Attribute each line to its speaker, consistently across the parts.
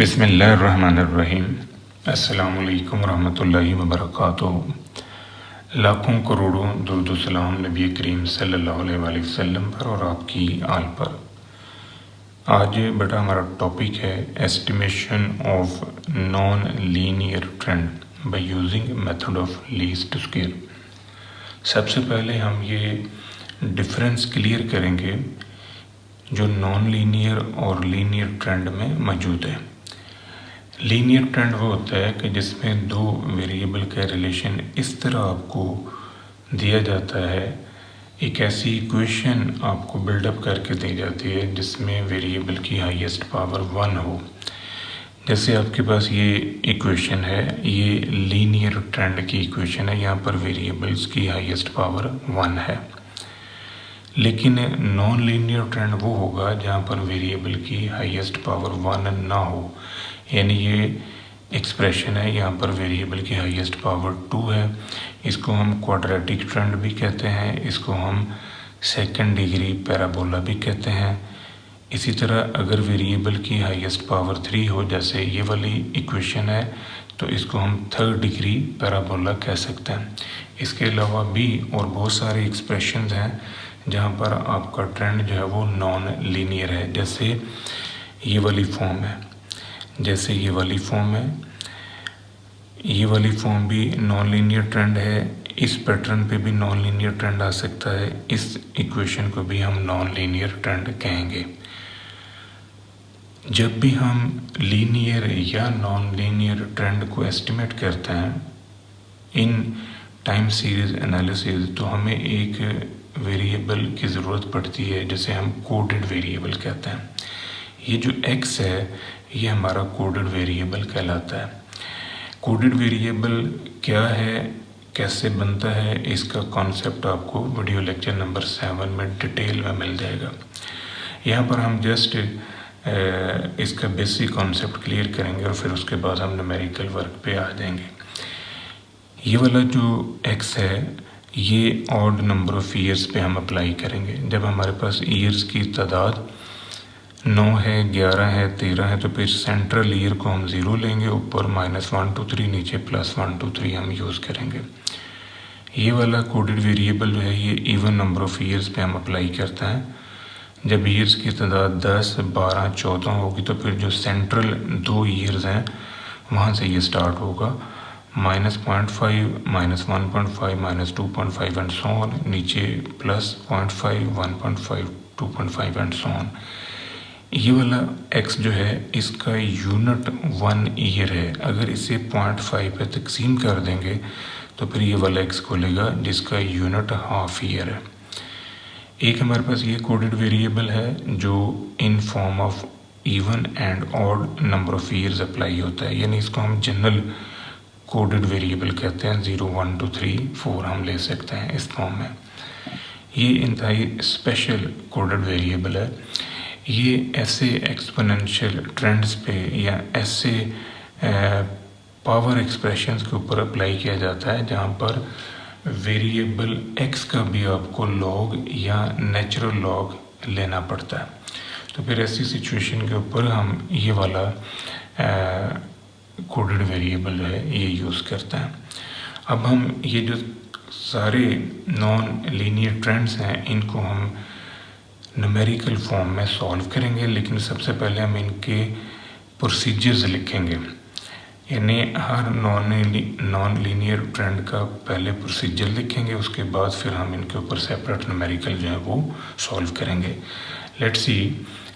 Speaker 1: बिस्मिल्लाहिर्रहमानिर्रहीम। अस्सलामुअलैकुम रहमतुल्लाहि व बरकातुहू। लाखों करोड़ों दुरूद व सलाम नबी करीम सल्लल्लाहु अलैहि वसल्लम पर और आपकी आल पर। आज बेटा हमारा टॉपिक है estimation of non linear trend by using method of least square. सबसे पहले हम ये डिफरेंस क्लियर करेंगे जो नॉन लीनियर और लीनियर ट्रेंड में मौजूद है। लीनियर ट्रेंड वो होता है कि जिसमें दो वेरिएबल का रिलेशन इस तरह आपको दिया जाता है, एक ऐसी इक्वेशन आपको बिल्डअप करके दी जाती है जिसमें वेरिएबल की हाईएस्ट पावर 1 हो। जैसे आपके पास ये इक्वेशन है, ये लीनियर ट्रेंड की इक्वेशन है, यहाँ पर वेरिएबल्स की हाईएस्ट पावर 1 है। लेकिन नॉन लीनियर ट्रेंड वो होगा जहाँ पर वेरिएबल की हाईएस्ट पावर 1 ना हो, यानी ये एक्सप्रेशन है, यहाँ पर वेरिएबल की हाईएस्ट पावर 2 है। इसको हम क्वाड्रेटिक ट्रेंड भी कहते हैं, इसको हम सेकंड डिग्री पैराबोला भी कहते हैं। इसी तरह अगर वेरिएबल की हाईएस्ट पावर 3 हो, जैसे ये वाली इक्वेशन है, तो इसको हम थर्ड डिग्री पैराबोला कह सकते हैं। इसके अलावा भी और बहुत सारे एक्सप्रेशंस हैं जहाँ पर आपका ट्रेंड जो है वो नॉन लीनियर है। जैसे ये वाली फॉर्म है, जैसे ये वाली फॉर्म है, ये वाली फॉर्म भी नॉन लीनियर ट्रेंड है। इस पैटर्न पे भी नॉन लीनियर ट्रेंड आ सकता है। इस इक्वेशन को भी हम नॉन लीनियर ट्रेंड कहेंगे। जब भी हम लीनियर या नॉन लीनियर ट्रेंड को एस्टिमेट करते हैं इन टाइम सीरीज एनालिसिस, तो हमें एक वेरिएबल की ज़रूरत पड़ती है जिसे हम कोडेड वेरिएबल कहते हैं। ये जो x है ये हमारा कोडेड वेरिएबल कहलाता है। कोडेड वेरिएबल क्या है, कैसे बनता है, इसका कॉन्सेप्ट आपको वीडियो लेक्चर नंबर 7 में डिटेल में मिल जाएगा। यहाँ पर हम जस्ट इसका बेसिक कॉन्सेप्ट क्लियर करेंगे और फिर उसके बाद हम न्यूमेरिकल वर्क पे आ जाएंगे। ये वाला जो x है ये ऑड नंबर ऑफ ईयर्स पे हम अप्लाई करेंगे। जब हमारे पास ईयर्स की तादाद 9 है, 11 है, 13 है, तो फिर सेंट्रल ईयर को हम 0 लेंगे, ऊपर -1 2 3, नीचे +1 2 3 हम यूज़ करेंगे। ये वाला कोडेड वेरिएबल जो है ये इवन नंबर ऑफ ईयर्स पे हम अप्लाई करते हैं। जब ईयर्स की तादाद 10, 12, 14 होगी तो फिर जो सेंट्रल 2 ईयर्स हैं वहाँ से ये स्टार्ट होगा, -0.5, -1.5, -2.5 एंड सो ऑन, नीचे +0.5, 1.5, 2.5 एंड सो ऑन। ये वाला x जो है इसका यूनिट 1 ईयर है। अगर इसे 0.5 पे तकसीम कर देंगे तो फिर ये वाला x खोलेगा जिसका यूनिट हाफ ईयर है। एक हमारे पास ये कोडेड वेरिएबल है जो in form of even and odd number of years apply होता है, यानी इसको हम जनरल कोडेड वेरिएबल कहते हैं। 0 1 2 3 4 हम ले सकते हैं इस फॉर्म में। ये इंतहाई स्पेशल कोडेड वेरिएबल है। ये ऐसे एक्सपोनेंशियल ट्रेंड्स पे या ऐसे पावर एक्सप्रेशंस के ऊपर अप्लाई किया जाता है जहाँ पर वेरिएबल x का भी आपको लॉग या नेचुरल लॉग लेना पड़ता है। तो फिर ऐसी सिचुएशन के ऊपर हम ये वाला कोडेड वेरिएबल जो है ये यूज़ करते हैं। अब हम ये जो सारे नॉन लीनियर ट्रेंड्स हैं इनको हम न्यूमेरिकल फॉर्म में सॉल्व करेंगे, लेकिन सबसे पहले हम इनके प्रोसीजर्स लिखेंगे। यानी हर नॉन लीनियर ट्रेंड का पहले प्रोसीजर लिखेंगे, उसके बाद फिर हम इनके ऊपर सेपरेट न्यूमेरिकल जो है वो सॉल्व करेंगे। लेट्स सी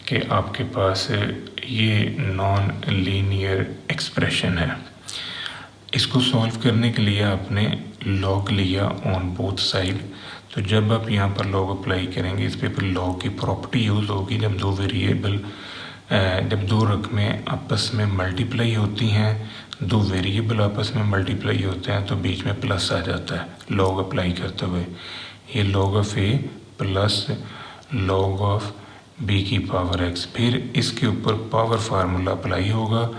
Speaker 1: कि आपके पास ये नॉन लीनियर एक्सप्रेशन है। इसको सॉल्व करने के लिए आपने लॉग लिया ऑन बोथ साइड। तो जब आप यहाँ पर लॉग अप्लाई करेंगे इस पे फिर लॉग की प्रॉपर्टी यूज़ होगी। जब दो वेरिएबल जब दो रकमें आपस में मल्टीप्लाई होती हैं, दो वेरिएबल आपस में मल्टीप्लाई होते हैं, तो बीच में प्लस आ जाता है लॉग अप्लाई करते हुए। ये log of A plus log of B की पावर x, फिर इसके ऊपर पावर फार्मूला अप्लाई होगा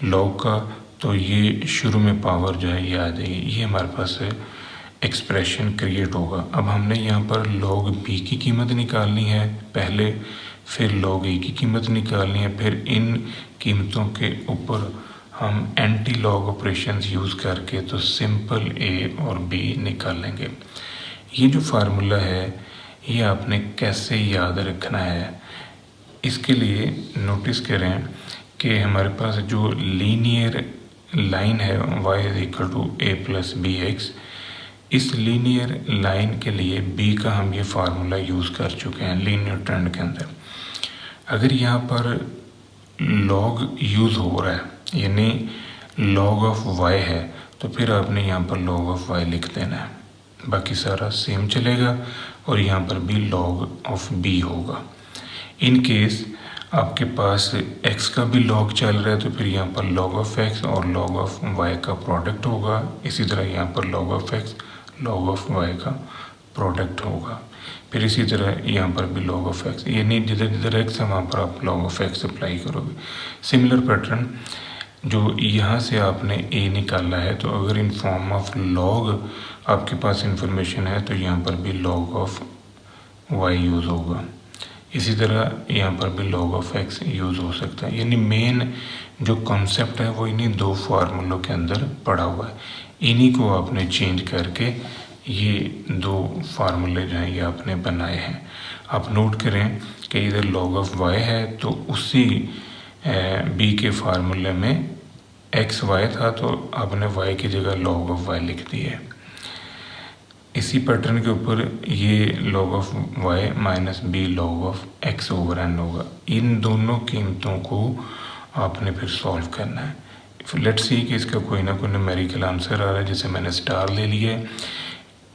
Speaker 1: लॉग का, तो ये शुरू में पावर जो है ये आ जाएगी। ये हमारे पास एक्सप्रेशन क्रिएट होगा। अब हमने यहाँ पर लॉग बी की कीमत निकालनी है। पहले फिर log a की कीमत निकालनी है, फिर इन कीमतों के ऊपर हम एंटी लॉग ऑपरेशंस यूज़ करके तो सिंपल a और b निकालेंगे। ये जो फार्मूला है ये आपने कैसे याद रखना है, इसके लिए नोटिस करें कि हमारे पास जो लीनियर लाइन है y = a + bx, इस लीनियर लाइन के लिए b का हम ये फार्मूला यूज़ कर चुके हैं लीनियर ट्रेंड के अंदर। अगर यहाँ पर log यूज़ हो रहा है यानी log ऑफ y है तो फिर आपने यहाँ पर log ऑफ y लिख देना है, बाकी सारा सेम चलेगा और यहाँ पर भी log ऑफ b होगा। इन केस आपके पास x का भी log चल रहा है तो फिर यहाँ पर log ऑफ x और log ऑफ y का प्रोडक्ट होगा। इसी तरह यहाँ पर log of x log of y का प्रोडक्ट होगा। फिर इसी तरह यहाँ पर भी log ऑफ x, यानी जिधर जिधर x है वहाँ पर आप log ऑफ x अप्लाई करोगे। सिमिलर पैटर्न जो यहाँ से आपने a निकाला है तो अगर इन फॉर्म ऑफ log आपके पास इंफॉर्मेशन है तो यहाँ पर भी log ऑफ y यूज़ होगा। इसी तरह यहाँ पर भी log ऑफ x यूज़ हो सकता है। यानी मेन जो कॉन्सेप्ट है वो इन्हीं दो फार्मूलों के अंदर पड़ा हुआ है, इन्हीं को आपने चेंज करके ये दो फार्मूले जो हैं ये आपने बनाए हैं। आप नोट करें कि इधर log ऑफ y है तो उसी b के फार्मूले में x y था तो आपने y की जगह log ऑफ y लिख दी है। इसी पैटर्न के ऊपर ये log of y minus b log of x over n होगा। इन दोनों कीमतों को आपने फिर सॉल्व करना है। लेट्स सी कि इसका कोई ना कोई न्यूमेरिकल आंसर आ रहा है, जैसे मैंने स्टार ले लिया है।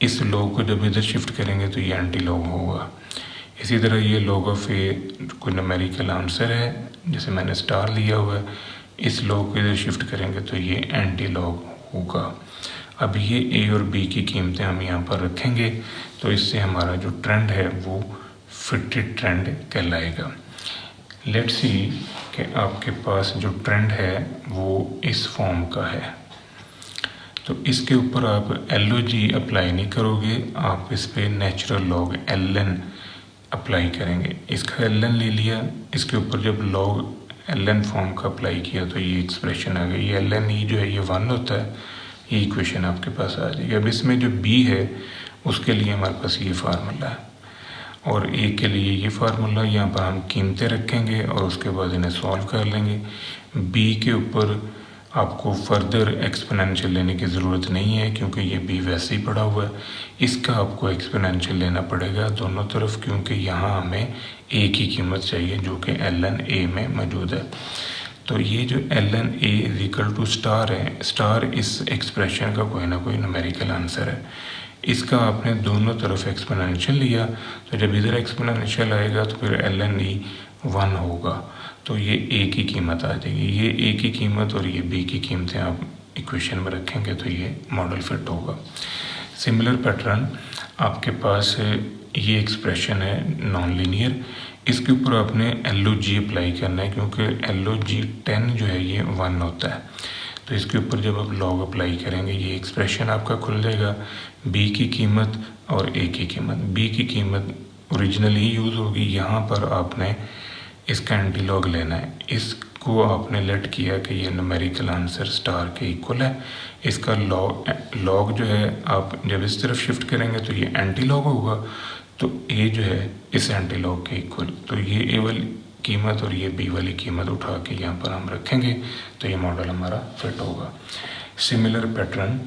Speaker 1: इस log को जब इधर शिफ्ट करेंगे तो ये एंटी log होगा। इसी तरह ये log ऑफ a कोई न्यूमेरिकल आंसर है, जैसे मैंने स्टार लिया हुआ है। इस log को इधर शिफ्ट करेंगे तो ये एंटी log होगा। अब ये a और b की कीमतें हम यहाँ पर रखेंगे तो इससे हमारा जो ट्रेंड है वो फिटेड ट्रेंड कहलाएगा। लेट्स सी कि आपके पास जो ट्रेंड है वो इस फॉर्म का है, तो इसके ऊपर आप LOG अप्लाई नहीं करोगे, आप इस पे नेचुरल लॉग ln अप्लाई करेंगे। इसका ln ले लिया, इसके ऊपर जब log ln फॉर्म का अप्लाई किया तो ये एक्सप्रेशन आ गई। ये ln e जो है ये 1 होता है, ये इक्वेशन आपके पास आ जाएगी। अब इसमें जो b है उसके लिए हमारे पास ये फार्मूला है और a के लिए ये फार्मूला। यहाँ पर हम कीमतें रखेंगे और उसके बाद इन्हें सॉल्व कर लेंगे। b के ऊपर आपको फर्दर एक्सपोनेंशियल लेने की ज़रूरत नहीं है क्योंकि ये b वैसे ही पड़ा हुआ है। इसका आपको एक्सपोनेंशियल लेना पड़ेगा दोनों तरफ, क्योंकि यहाँ हमें a की कीमत चाहिए जो कि ln a में मौजूद है। तो ये जो ln a = स्टार है, स्टार इस एक्सप्रेशन का कोई ना कोई न्यूमेरिकल आंसर है। इसका आपने दोनों तरफ एक्सपोनेंशियल लिया तो जब इधर एक्सपोनेंशियल आएगा तो फिर ln e 1 होगा, तो ये a की कीमत आ जाएगी। ये a की कीमत और ये b की कीमतें आप इक्वेशन में रखेंगे तो ये मॉडल फिट होगा। सिमिलर पैटर्न आपके पास ये एक्सप्रेशन है नॉन लीनियर, इसके ऊपर आपने LOG अप्लाई करना है क्योंकि LOG 10 जो है ये 1 होता है। तो इसके ऊपर जब आप log अप्लाई करेंगे ये एक्सप्रेशन आपका खुल जाएगा। b की कीमत और a की कीमत, b की कीमत ओरिजिनल ही यूज़ होगी, यहाँ पर आपने इसका एंटी लॉग लेना है। इसको आपने लेट किया कि ये न्यूमेरिकल आंसर स्टार के इक्वल है। इसका लॉग जो है आप जब इस तरफ शिफ्ट करेंगे तो ये एंटी लॉग होगा, तो a जो है इस एंटी लॉग के इक्वल, तो ये a वाली कीमत और ये b वाली कीमत उठा के यहाँ पर हम रखेंगे तो ये मॉडल हमारा फिट होगा। सिमिलर पैटर्न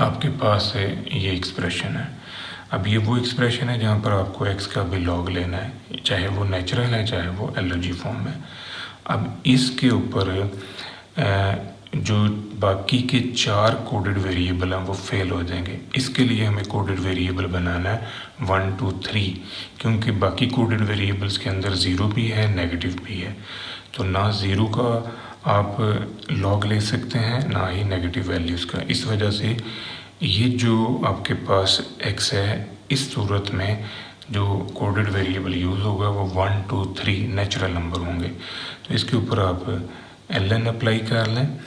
Speaker 1: आपके पास है, ये एक्सप्रेशन है। अब ये वो एक्सप्रेशन है जहाँ पर आपको x का भी लॉग लेना है, चाहे वो नेचुरल है चाहे वो LOG फॉर्म है। अब इसके ऊपर जो बाकी के 4 कोडेड वेरिएबल हैं वो फेल हो जाएंगे। इसके लिए हमें कोडेड वेरिएबल बनाना है 1 2 3, क्योंकि बाकी कोडेड वेरिएबल्स के अंदर 0 भी है नेगेटिव भी है, तो ना 0 का आप लॉग ले सकते हैं ना ही नेगेटिव वैल्यूज़ का। इस वजह से ये जो आपके पास x है, इस सूरत में जो कोडेड वेरिएबल यूज़ होगा वो 1 2 3 नेचुरल नंबर होंगे। तो इसके ऊपर आप ln अप्लाई कर लें।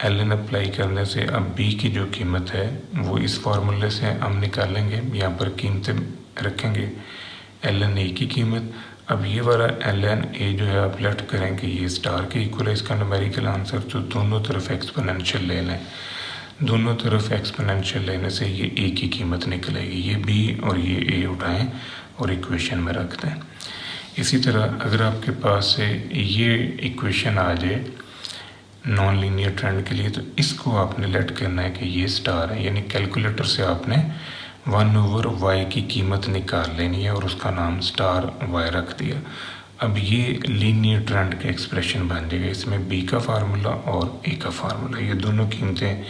Speaker 1: ln अप्लाई करने से अब b की जो कीमत है वो इस फार्मूले से हम निकालेंगे। यहाँ पर कीमतें रखेंगे ln a की कीमत अब ये वाला ln a जो है आप लेट करें कि ये स्टार के इक्वल है इसका न्यूमेरिकल आंसर, तो दोनों तरफ एक्सपोनेंशियल ले लें। दोनों तरफ एक्सपोनेंशियल लेने से ये a की कीमत निकलेगी। ये b और ये a उठाएं और इक्वेशन में रख दें। इसी तरह अगर आपके पास से ये इक्वेशन आ जाए नॉन लीनियर ट्रेंड के लिए, तो इसको आपने लेट करना है कि ये स्टार है, यानी कैलकुलेटर से आपने 1/y की कीमत निकाल लेनी है और उसका नाम स्टार y रख दिया। अब ये लीनियर ट्रेंड के एक्सप्रेशन बन जाएगा। इसमें b का फार्मूला और a का फार्मूला, ये दोनों कीमतें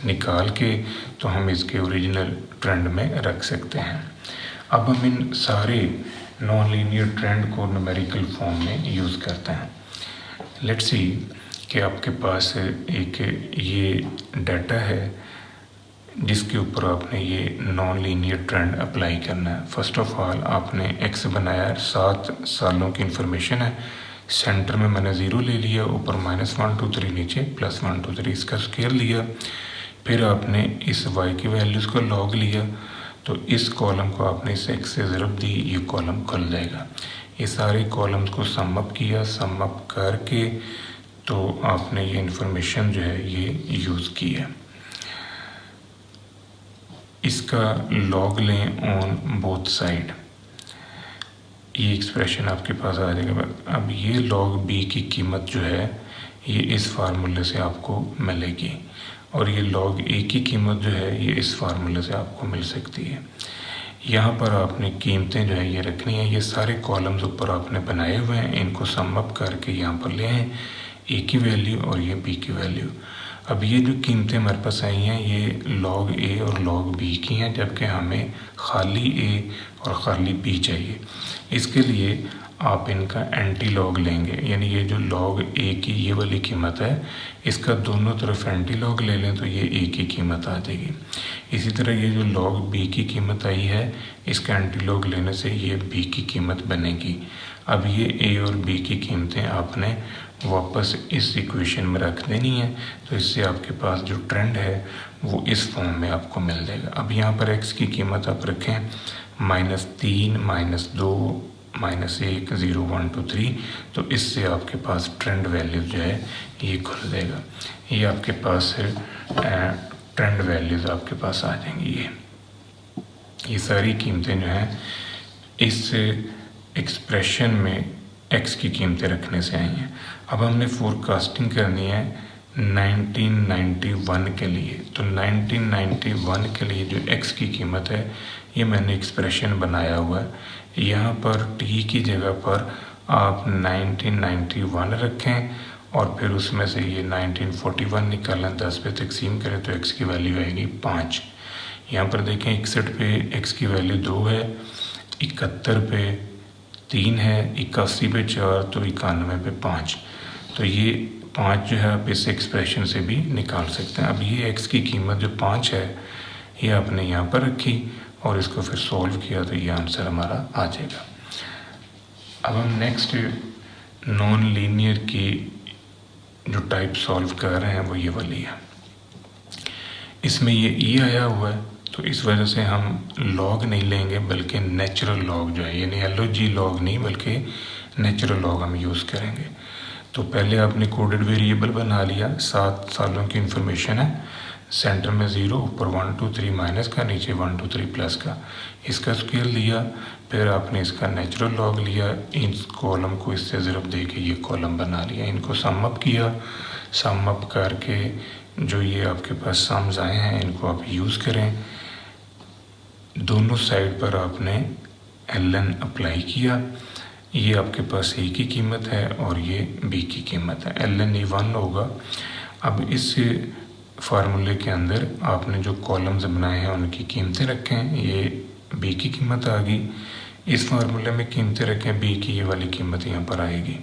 Speaker 1: निकाल के तो हम इसके ओरिजिनल ट्रेंड में रख सकते हैं। अब हम इन सारे नॉन लीनियर ट्रेंड को न्यूमेरिकल फॉर्म में यूज़ करते हैं। लेट्स सी कि आपके पास एक ये डाटा है जिसके ऊपर आपने ये नॉन लीनियर ट्रेंड अप्लाई करना है। फर्स्ट ऑफ ऑल आपने x बनाया, 7 सालों की इंफॉर्मेशन है, सेंटर में मैंने 0 ले लिया, ऊपर -1 2 3, नीचे +1 2 3, इसका स्केल लिया। फिर आपने इस y की वैल्यूज़ को लॉग लिया, तो इस कॉलम को आपने इस x से ज़रब दी, ये कॉलम खुल जाएगा। ये सारे कॉलम्स को सम अप किया, सम अप करके तो आपने ये इंफॉर्मेशन जो है ये यूज़ की है। इसका लॉग लें ऑन बोथ साइड, ये एक्सप्रेशन आपके पास आ जाएगा। अब ये लॉग b की कीमत जो है ये इस फार्मूले से आपको मिलेगी और ये लॉग a की कीमत जो है ये इस फार्मूले से आपको मिल सकती है। यहाँ पर आपने कीमतें जो है ये रखनी है। ये सारे कॉलम्स ऊपर आपने बनाए हुए हैं, इनको सम अप करके यहाँ पर ले आएँ, a की वैल्यू और ये b की वैल्यू। अब ये जो कीमतें हमारे पास आई हैं ये लॉग a और लॉग b की हैं, जबकि हमें खाली a और खाली b चाहिए। इसके लिए आप इनका एंटी लॉग लेंगे, यानी ये जो लॉग a की ये वाली कीमत है इसका दोनों तरफ एंटी लॉग ले लें तो ये a की कीमत आ जाएगी। इसी तरह ये जो लॉग b की कीमत आई है इसका एंटी लॉग लेने से ये b की कीमत बनेगी। अब ये a और b की कीमतें आपने वापस इस इक्वेशन में रख देनी है, तो इससे आपके पास जो ट्रेंड है वो इस फॉर्म में आपको मिल जाएगा। अब यहाँ पर x की कीमत आप रखें -3 -2 -1 0 1 2 3, तो इससे आपके पास ट्रेंड वैल्यूज जो है ये खुल जाएगा। ये आपके पास ट्रेंड वैल्यूज आपके पास आ जाएंगी। ये सारी कीमतें जो हैं इस एक्सप्रेशन में x की कीमतें रखने से आई हैं। अब हमने फोरकास्टिंग करनी है 1991 के लिए, तो 1991 के लिए जो x की कीमत है ये मैंने एक्सप्रेशन बनाया हुआ है। यहाँ पर t की जगह पर आप 1991 रखें और फिर उसमें से ये 1941 निकालें, 10 पे तकसीम करें तो x की वैल्यू आएगी 5। यहाँ पर देखें 61 पे x की वैल्यू 2 है, 71 पे 3 है, 81 पे 4, तो 91 पे 5। तो ये 5 जो है आप इस एक्सप्रेशन से भी निकाल सकते हैं। अब ये x की कीमत जो 5 है ये आपने यहाँ पर रखी और इसको फिर सॉल्व किया तो ये आंसर हमारा आ जाएगा। अब हम नेक्स्ट नॉन लीनियर की जो टाइप सॉल्व कर रहे हैं वो ये वाली है। इसमें ये e आया हुआ है तो इस वजह से हम लॉग नहीं लेंगे बल्कि नेचुरल लॉग जो है, यानी LOG लॉग नहीं बल्कि नेचुरल लॉग हम यूज़ करेंगे। तो पहले आपने कोडेड वेरिएबल बना लिया, 7 सालों की इंफॉर्मेशन है, सेंटर में 0, ऊपर 1 2 3 माइनस का, नीचे 1 2 3 प्लस का, इसका स्केल लिया। फिर आपने इसका नेचुरल लॉग लिया, इस कॉलम को इससे ज़रब दे के ये कॉलम बना लिया, इनको सम अप किया। सम अप करके जो ये आपके पास सम्स आए हैं इनको आप यूज़ करें। दोनों साइड पर आपने ln अप्लाई किया। ये आपके पास a की कीमत है और ये b की कीमत है, ln ये 1 होगा। अब इस फार्मूले के अंदर आपने जो कॉलम्स बनाए हैं उनकी कीमतें रखें, ये b की कीमत आ गई। इस फार्मूले में कीमतें रखें b की, ये वाली कीमत यहाँ पर आएगी।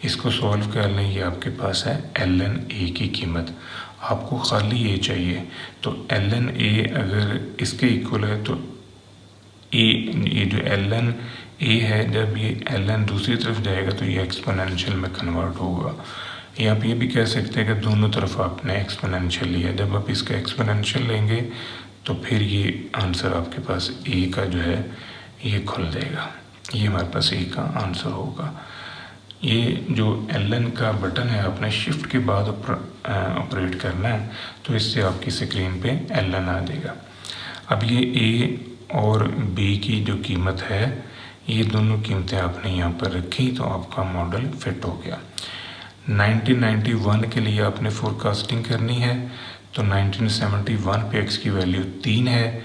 Speaker 1: इसको सॉल्व कर लें, ये आपके पास है ln a की कीमत। आपको खाली a चाहिए तो ln a अगर इसके इक्वल है तो a, ये जो ln a है जब ये ln दूसरी तरफ जाएगा तो ये एक्सपोनेंशियल में कन्वर्ट होगा। या आप ये भी कह सकते हैं कि दोनों तरफ आपने एक्सपोनेंशियल लिया, जब आप इसका एक्सपोनेंशियल लेंगे तो फिर ये आंसर आपके पास a का जो है ये खुल जाएगा। ये हमारे पास ए का आंसर होगा। ये जो एल का बटन है आपने शिफ्ट के बाद ऑपरेट करना है, तो इससे आपकी स्क्रीन पे एल आ जाएगा। अब ये ए और बी की जो कीमत है, ये दोनों कीमतें आपने यहाँ पर रखी, तो आपका मॉडल फिट हो गया। 1991 के लिए आपने फोरकास्टिंग करनी है, तो 1971 पे एक्स की वैल्यू 3 है,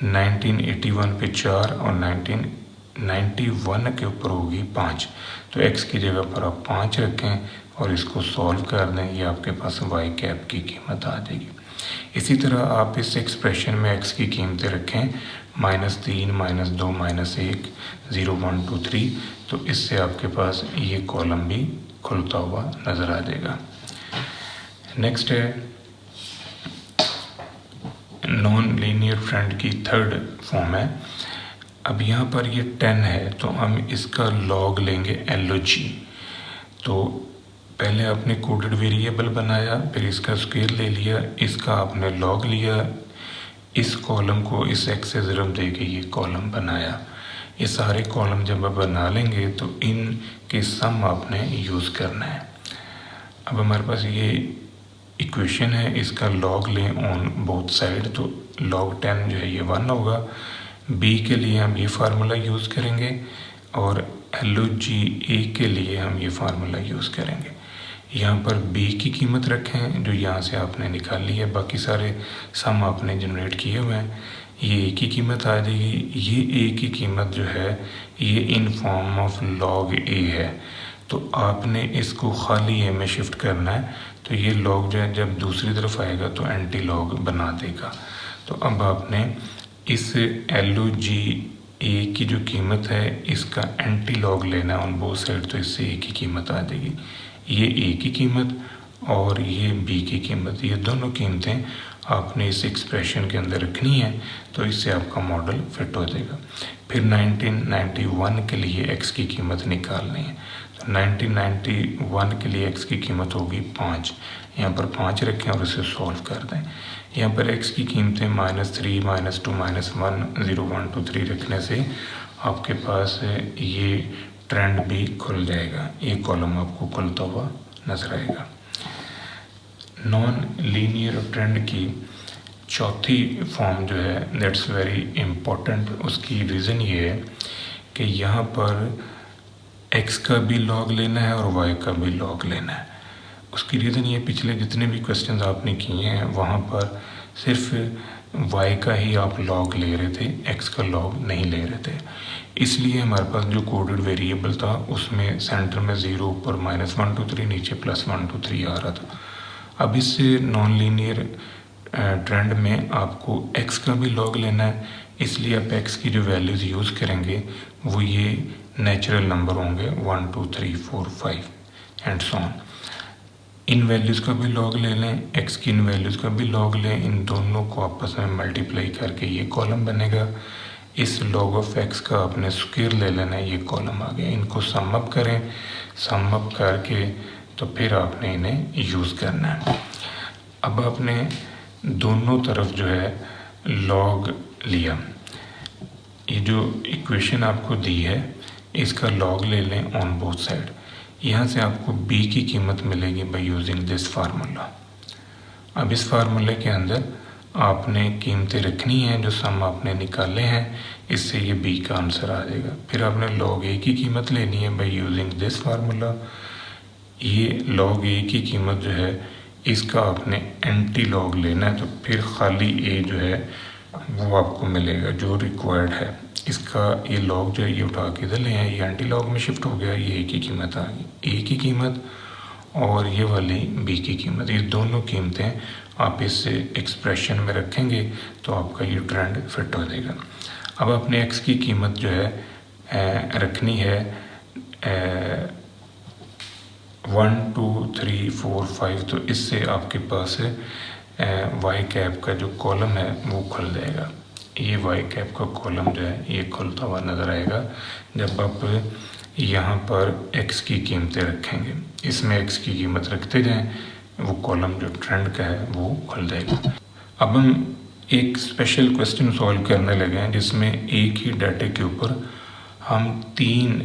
Speaker 1: 1981 पे 4 और 1991 के ऊपर होगी 5। तो एक्स की जगह पर आप 5 रखें और इसको सॉल्व कर दें, ये आपके पास वाई कैप की कीमत आ जाएगी। इसी तरह आप इस एक्सप्रेशन में एक्स की कीमतें रखें, -3, -2, -1, 0, 1, 2, 3, तो इससे आपके पास ये कॉलम भी खुलता हुआ नज़र आ जाएगा। नेक्स्ट है नॉन लीनियर ट्रेंड की थर्ड फॉर्म है। अब यहाँ पर ये 10 है, तो हम इसका लॉग लेंगे LOG। तो पहले आपने कोडेड वेरिएबल बनाया, फिर इसका स्क्वायर ले लिया, इसका आपने लॉग लिया, इस कॉलम को इस एक्स से ज़रब दे के ये कॉलम बनाया। ये सारे कॉलम जब आप बना लेंगे तो इन के सम आपने यूज़ करना है। अब हमारे पास ये इक्वेशन है, इसका लॉग लें ऑन बोथ साइड, तो log 10 जो है ये 1 होगा। बी के लिए हम ये फार्मूला यूज़ करेंगे और LOG ए के लिए हम ये फार्मूला यूज़ करेंगे। यहाँ पर बी की कीमत रखें जो यहाँ से आपने निकाली है, बाकी सारे सम आपने जनरेट किए हुए हैं, ये ए की कीमत आ जाएगी। ये ए की कीमत जो है ये इन फॉर्म ऑफ log ए है, तो आपने इसको खाली ए में शिफ्ट करना है, तो ये log जो है जब दूसरी तरफ आएगा तो एंटी log बना देगा। तो अब आपने इस LOG ए की जो कीमत है इसका एंटी लॉग लेना ऑन बोथ साइड, तो इससे ए की कीमत आ जाएगी। ये ए की कीमत और ये बी की कीमत, ये दोनों कीमतें आपने इस एक्सप्रेशन के अंदर रखनी है, तो इससे आपका मॉडल फिट हो जाएगा। फिर 1991 के लिए एक्स की कीमत निकालनी है, तो 1991 के लिए एक्स की कीमत होगी 5। यहाँ पर 5 रखें और इसे सॉल्व कर दें। यहाँ पर एक्स की कीमतें -3, -2, -1, 0, 1, 2, 3 रखने से आपके पास ये ट्रेंड भी खुल जाएगा, ये कॉलम आपको खुलता हुआ नजर आएगा। नॉन लीनियर ट्रेंड की चौथी फॉर्म जो है दैट्स वेरी इम्पोर्टेंट, उसकी रीज़न ये है कि यहाँ पर एक्स का भी लॉग लेना है और वाई का भी लॉग लेना है। उसकी रीज़न ये, पिछले जितने भी क्वेश्चंस आपने किए हैं वहाँ पर सिर्फ वाई का ही आप लॉग ले रहे थे, एक्स का लॉग नहीं ले रहे थे। इसलिए हमारे पास जो कोडेड वेरिएबल था उसमें सेंटर में 0, ऊपर -1, 2, 3, नीचे +1, 2, 3 आ रहा था। अब इस नॉन लीनियर ट्रेंड में आपको एक्स का भी लॉग लेना है, इसलिए आप एक्स की जो वैल्यूज़ यूज़ करेंगे वो ये नेचुरल नंबर होंगे 1, 2, 3, 4, 5 and so on. In values का भी लॉग ले लें, एक्स की इन वैल्यूज़ का भी लॉग लें, इन दोनों को आपस में मल्टीप्लाई करके ये कॉलम बनेगा। इस log ऑफ एक्स का आपने स्क्वायर ले लेना है, ये कॉलम आ गया। इनको सम अप करें, सम अप करके तो फिर आपने इन्हें यूज़ करना है। अब आपने दोनों तरफ जो है log लिया, ये जो इक्वेशन आपको दी है इसका log ले लें ऑन बोथ साइड। यहाँ से आपको b की कीमत मिलेगी बाय यूजिंग दिस फार्मूला। अब इस फार्मूले के अंदर आपने कीमतें रखनी हैं जो सम आपने निकाले हैं, इससे ये b का आंसर आ जाएगा। फिर आपने log a की कीमत लेनी है बाय यूजिंग दिस फार्मूला। ये log a की कीमत जो है इसका आपने एंटी log लेना है, तो फिर खाली a जो है वो आपको मिलेगा जो रिक्वायर्ड है। इसका ये log जो है ये उठा के इधर ले आए, ये एंटी log में शिफ्ट हो गया, ये a की कीमत आ गई। a की कीमत और ये वाली b की कीमत, ये दोनों कीमतें आप इस एक्सप्रेशन में रखेंगे तो आपका ये ट्रेंड फिट हो जाएगा। अब अपने x की कीमत जो है रखनी है 1, 2, 3, 4, 5, तो इससे आपके पास वाई कैप का जो कॉलम है वो खुल जाएगा। ये वाई कैप का कॉलम जो है ये खुलता हुआ नज़र आएगा जब आप यहाँ पर x की कीमतें रखेंगे। इसमें x की कीमत रखते जाएं, वो कॉलम जो ट्रेंड का है वो खुल जाएगा। अब हम एक स्पेशल क्वेश्चन सॉल्व करने लगे हैं जिसमें एक ही डाटे के ऊपर हम 3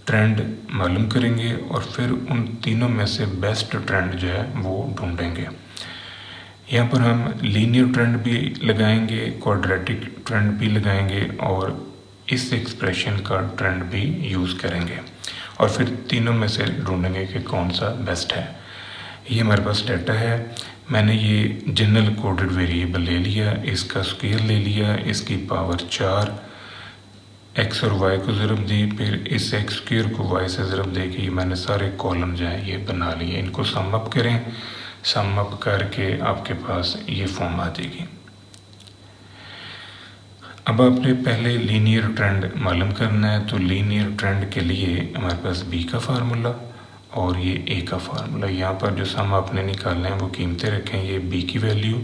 Speaker 1: ट्रेंड मालूम करेंगे और फिर उन तीनों में से बेस्ट ट्रेंड जो है वो ढूंढेंगे। यहाँ पर हम लीनियर ट्रेंड भी लगाएंगे, क्वाड्रेटिक ट्रेंड भी लगाएंगे और इस एक्सप्रेशन का ट्रेंड भी यूज़ करेंगे और फिर तीनों में से ढूंढेंगे कि कौन सा बेस्ट है। ये हमारे पास डाटा है। मैंने ये जनरल कोडेड वेरिएबल ले लिया, इसका स्क्वायर ले लिया, इसकी पावर 4, एक्स और वाई को ज़रब दी, फिर इस एक्स स्क्वायर को वाई से ज़रब दे के मैंने सारे कॉलम जो हैं ये बना लिए। इनको सम अप करें, सम अप करके आपके पास ये फॉर्म आ जाएगी। अब आपने पहले लीनियर ट्रेंड मालूम करना है, तो लीनियर ट्रेंड के लिए हमारे पास बी का फार्मूला और ये ए का फार्मूला। यहाँ पर जो सम आपने निकालना है वो कीमतें रखें, ये बी की वैल्यू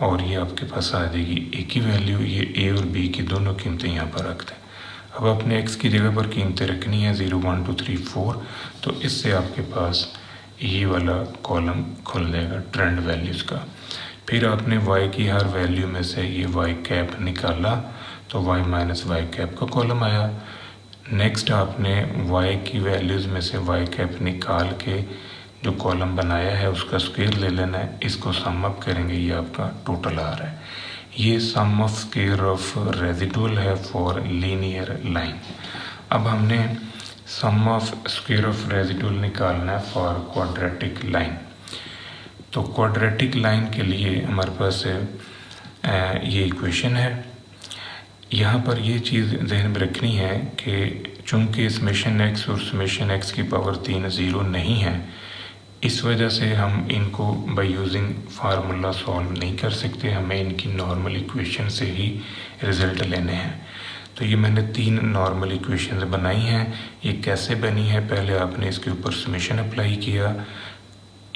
Speaker 1: और ये आपके पास आ जाएगी ए की वैल्यू। ये ए और बी की दोनों कीमतें यहाँ पर रखते हैं। अब आपने एक्स की जगह पर कीमतें रखनी है 0 1 2 3 4, तो इससे आपके पास ये वाला कॉलम खुल जाएगा ट्रेंड वैल्यूज़ का। फिर आपने y की हर वैल्यू में से ये y कैप निकाला तो y माइनस वाई कैप का कॉलम आया। नेक्स्ट आपने y की वैल्यूज़ में से y कैप निकाल के जो कॉलम बनाया है उसका स्क्वायर ले लेना है, इसको सम अप करेंगे, ये आपका टोटल आ रहा है। ये सम ऑफ स्क्वायर ऑफ रेजिडुअल है फॉर लीनियर लाइन। अब हमने सम ऑफ स्क्वायर ऑफ रेजिडुअल निकालना है फॉर क्वाड्रेटिक लाइन। तो क्वाड्रेटिक लाइन के लिए हमारे पास ये इक्वेशन है। यहाँ पर ये चीज़ जहन में रखनी है कि चूँकि समेशन एक्स और समेशन एक्स की पावर 3 0 नहीं है, इस वजह से हम इनको बाय यूजिंग फार्मूला सॉल्व नहीं कर सकते, हमें इनकी नॉर्मल इक्वेशन से ही रिज़ल्ट लेने हैं। तो ये मैंने 3 नॉर्मल इक्वेशंस बनाई हैं। ये कैसे बनी है, पहले आपने इसके ऊपर समेशन अप्लाई किया,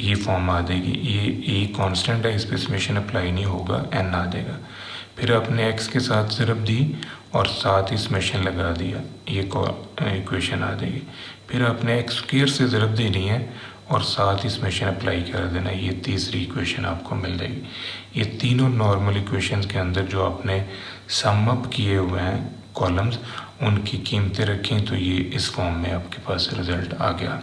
Speaker 1: ये फॉर्म आ जाएगी। ये ए कांस्टेंट है, इस पर समेशन अप्लाई नहीं होगा, एन आ जाएगा। फिर आपने एक्स के साथ ज़रब दी और साथ ही समेशन लगा दिया, ये इक्वेशन आ जाएगी। फिर आपने एक्स स्क्वायर से ज़रब देनी है और साथ ही समेशन अप्लाई कर देना, ये तीसरी इक्वेशन आपको मिल जाएगी। ये तीनों नॉर्मल इक्वेशंस के अंदर जो आपने सम अप किए हुए हैं कॉलम्स, उनकी कीमतें रखें तो ये इस फॉर्म में आपके पास रिज़ल्ट आ गया।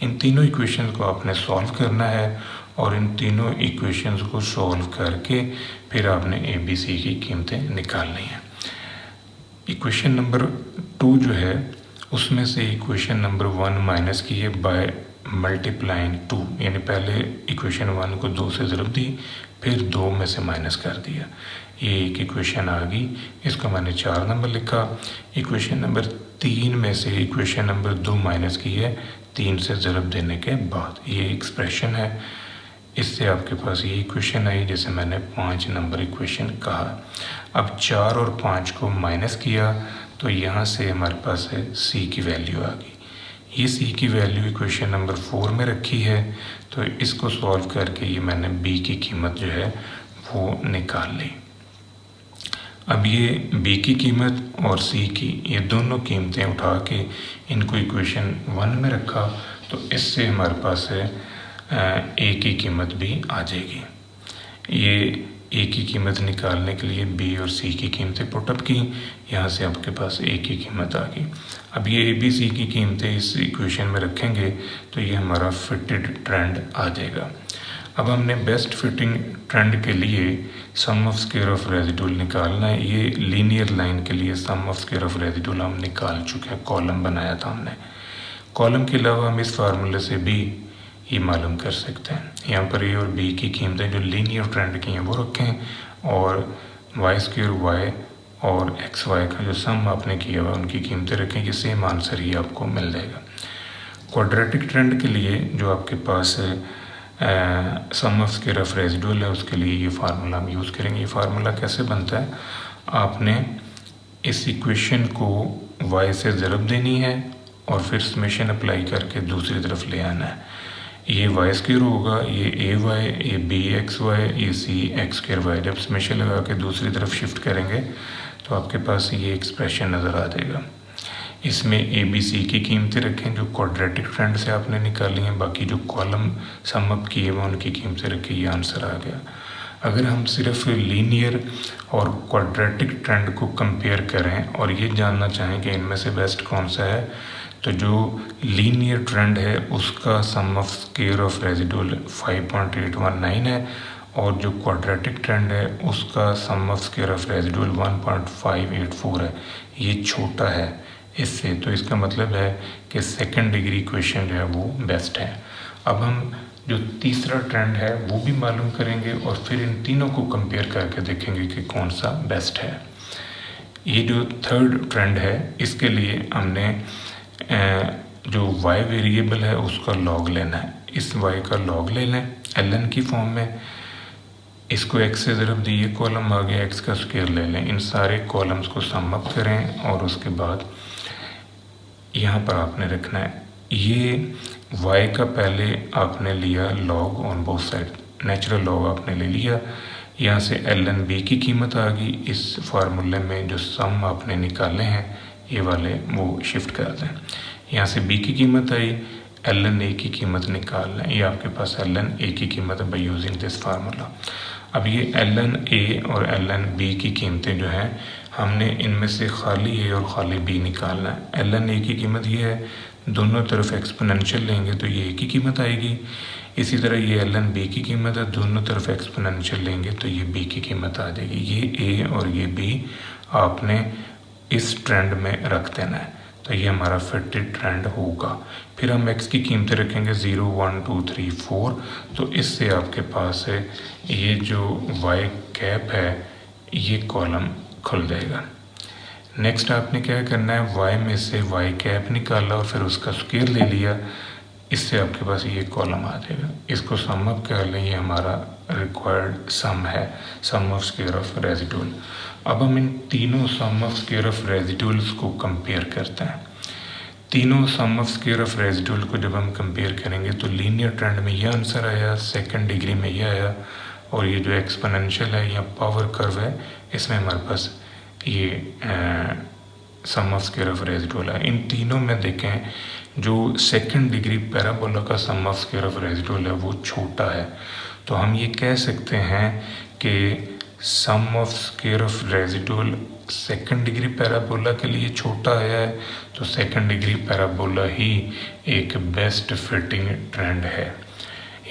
Speaker 1: इन तीनों इक्वेशंस को आपने सॉल्व करना है और इन तीनों इक्वेशंस को सॉल्व करके फिर आपने ए बी सी की कीमतें निकालनी हैं। इक्वेशन नंबर 2 जो है उसमें से इक्वेशन नंबर 1 माइनस की है बाय मल्टीप्लाइंग 2, यानी पहले इक्वेशन 1 को 2 से ज़रब दी, फिर 2 में से माइनस कर दिया, ये एक इक्वेशन आ गई। इसका मैंने 4 नंबर लिखा। इक्वेशन नंबर 3 में से इक्वेशन नंबर 2 माइनस की है 3 से ज़रब देने के बाद, ये एक्सप्रेशन है। इससे आपके पास ये इक्वेशन आई जिसे मैंने 5 नंबर इक्वेशन कहा। अब 4 और 5 को माइनस किया तो यहाँ से हमारे पास है सी की वैल्यू आ गई। ये सी की वैल्यू इक्वेशन नंबर 4 में रखी है, तो इसको सॉल्व करके ये मैंने बी की कीमत जो है वो निकाल ली। अब ये बी की कीमत और सी की ये दोनों कीमतें उठा के इनको इक्वेशन 1 में रखा, तो इससे हमारे पास है ए की कीमत भी आ जाएगी। ये ए की कीमत निकालने के लिए बी और सी की कीमतें पुटअप की, यहाँ से आपके पास ए की कीमत आ गई। अब ये ए बी सी की कीमतें इस इक्वेशन में रखेंगे तो ये हमारा फिटेड ट्रेंड आ जाएगा। अब हमने बेस्ट फिटिंग ट्रेंड के लिए सम ऑफ स्क्वायर ऑफ रेजिडुअल निकालना है। ये लीनियर लाइन के लिए सम ऑफ स्क्वायर ऑफ रेजिडुअल हम निकाल चुके हैं, कॉलम बनाया था हमने। कॉलम के अलावा हम इस फार्मूले से भी ये मालूम कर सकते हैं। यहाँ पर ए और बी की कीमतें जो लीनियर ट्रेंड की हैं वो रखें और वाई स्क्वायर वाई और एक्स वाई का जो सम आपने किया हुआ उनकी कीमतें रखें, ये सेम आंसर ही आपको मिल जाएगा। क्वाड्रेटिक ट्रेंड के लिए जो आपके पास सम ऑफ स्क्वायर ऑफ रेजिडुअल है उसके लिए ये फार्मूला हम यूज़ करेंगे। ये फार्मूला कैसे बनता है, आपने इस इक्वेशन को y से ज़रब देनी है और फिर समेशन अप्लाई करके दूसरी तरफ ले आना है। ये वाई स्क्वायर होगा, ये ए वाई, ये बी एक्स वाई, ये सी एक्स स्क्वायर वाई। जब समेशन लगा के दूसरी तरफ शिफ्ट करेंगे तो आपके पास ये एक्सप्रेशन नज़र आ जाएगा। इसमें ए बी सी की कीमतें रखें जो क्वाड्रेटिक ट्रेंड से आपने निकाली हैं, बाकी जो कॉलम सम अप किए हुए उनकी कीमतें रखें, ये आंसर आ गया। अगर हम सिर्फ लीनियर और क्वाड्रेटिक ट्रेंड को कंपेयर करें और ये जानना चाहें कि इनमें से बेस्ट कौन सा है, तो जो लीनियर ट्रेंड है उसका सम ऑफ स्क्वायर ऑफ रेजिडुअल 5.819 है और जो क्वाड्रेटिक ट्रेंड है उसका सम ऑफ स्क्वायर ऑफ रेजिडुअल 1.584 है। ये छोटा है इससे, तो इसका मतलब है कि सेकंड डिग्री इक्वेशन जो है वो बेस्ट है। अब हम जो तीसरा ट्रेंड है वो भी मालूम करेंगे और फिर इन तीनों को कंपेयर करके देखेंगे कि कौन सा बेस्ट है। ये जो थर्ड ट्रेंड है इसके लिए हमने जो y वेरिएबल है उसका लॉग लेना है। इस y का लॉग ले लें ln की फॉर्म में, इसको x से ज़रब दी, ये कॉलम आ गया, x का स्क्वायर ले लें, इन सारे कॉलम्स को सम अप करें और उसके बाद यहाँ पर आपने रखना है ये y का पहले आपने लिया log on both side, natural log आपने ले लिया, यहाँ से ln b की कीमत आ गई, इस फार्मूले में जो सम आपने निकाले हैं ये वाले वो शिफ्ट कर दें, यहाँ से b की कीमत आई, ln a की कीमत निकाल लें, ये आपके पास ln a की कीमत है बाई यूजिंग दिस फार्मूला। अब ये ln a और ln b की कीमतें जो हैं हमने इनमें से खाली a और खाली b निकालना है। ln a की कीमत ये है, दोनों तरफ एक्सपोनेंशियल लेंगे तो ये a की कीमत आएगी, इसी तरह ये ln b की कीमत है, दोनों तरफ एक्सपोनेंशियल लेंगे तो ये b की कीमत आ जाएगी। ये a और ये b आपने इस ट्रेंड में रख देना है, तो ये हमारा फिटेड ट्रेंड होगा। फिर हम x की कीमतें रखेंगे 0, 1, 2, 3, 4, तो इससे आपके पास है ये जो y कैप है ये कॉलम खुल जाएगा। नेक्स्ट आपने क्या करना है, y में से y कैप निकाला और फिर उसका स्क्वायर ले लिया, इससे आपके पास ये कॉलम आ जाएगा। इसको सम अप कर लें, ये हमारा रिक्वायर्ड सम है, सम ऑफ स्क्वायर ऑफ रेजिडुअल। अब हम इन तीनों सम ऑफ स्क्वायर ऑफ रेजिडुअल्स को कंपेयर करते हैं। तीनों सम ऑफ स्क्वायर ऑफ रेजिडुअल को जब हम कंपेयर करेंगे तो लीनियर ट्रेंड में यह आंसर आया, सेकंड डिग्री में यह आया, और ये जो एक्सपोनेंशियल है या पावर कर्व है इसमें हमारे पास ये सम ऑफ स्क्वायर ऑफ रेजिडुअल है। इन तीनों में देखें जो सेकंड डिग्री पैराबोला का सम ऑफ स्क्वायर ऑफ रेजिडुअल है वो छोटा है, तो हम ये कह सकते हैं कि sum of square of residual second degree parabola के लिए छोटा आया है, तो सेकंड डिग्री पैराबोला ही एक बेस्ट फिटिंग ट्रेंड है।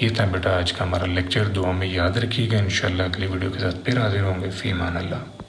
Speaker 1: ये था बेटा आज का हमारा लेक्चर, दुआ में याद रखिएगा। इंशाल्लाह अगली वीडियो के साथ फिर हाजिर होंगे। फी मान अल्लाह।